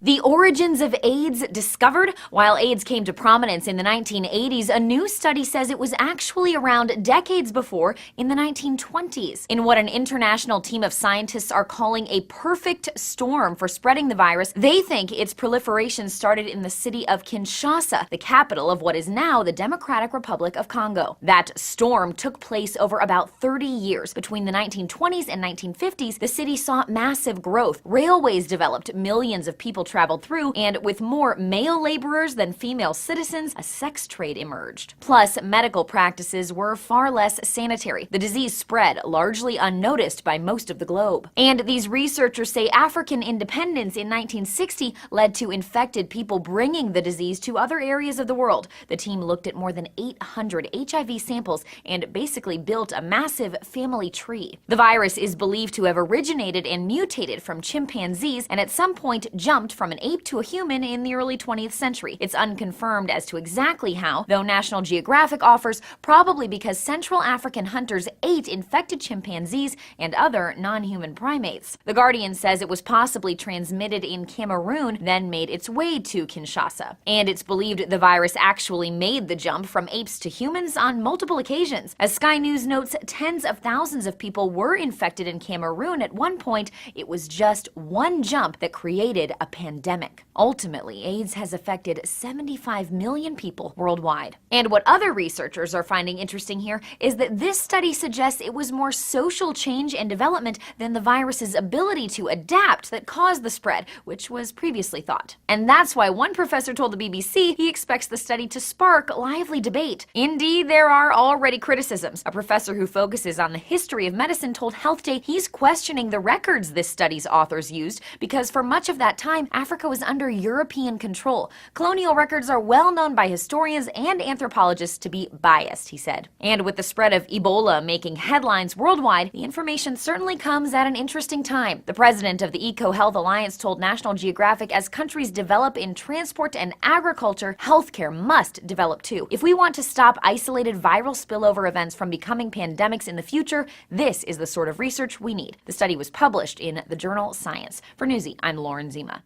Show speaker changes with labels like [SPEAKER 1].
[SPEAKER 1] The origins of AIDS discovered? While AIDS came to prominence in the 1980s, a new study says it was actually around decades before, in the 1920s. In what an international team of scientists are calling a perfect storm for spreading the virus, they think its proliferation started in the city of Kinshasa, the capital of what is now the Democratic Republic of Congo. That storm took place over about 30 years. Between the 1920s and 1950s, the city saw massive growth. Railways developed, millions of people traveled through, and with more male laborers than female citizens, a sex trade emerged. Plus, medical practices were far less sanitary. The disease spread, largely unnoticed by most of the globe. And these researchers say African independence in 1960 led to infected people bringing the disease to other areas of the world. The team looked at more than 800 HIV samples and basically built a massive family tree. The virus is believed to have originated and mutated from chimpanzees and at some point jumped from an ape to a human in the early 20th century. It's unconfirmed as to exactly how, though National Geographic offers probably because Central African hunters ate infected chimpanzees and other non-human primates. The Guardian says it was possibly transmitted in Cameroon, then made its way to Kinshasa. And it's believed the virus actually made the jump from apes to humans on multiple occasions. As Sky News notes, tens of thousands of people were infected in Cameroon at one point. It was just one jump that created a pandemic. Ultimately, AIDS has affected 75 million people worldwide. And what other researchers are finding interesting here is that this study suggests it was more social change and development than the virus's ability to adapt that caused the spread, which was previously thought. And that's why one professor told the BBC he expects the study to spark lively debate. Indeed, there are already criticisms. A professor who focuses on the history of medicine told Health Day he's questioning the records this study's authors used because for much of that time, Africa was under European control. Colonial records are well known by historians and anthropologists to be biased, he said. And with the spread of Ebola making headlines worldwide, the information certainly comes at an interesting time. The president of the EcoHealth Alliance told National Geographic as countries develop in transport and agriculture, healthcare must develop too. If we want to stop isolated viral spillover events from becoming pandemics in the future, this is the sort of research we need. The study was published in the journal Science. For Newsy, I'm Lauren Zima.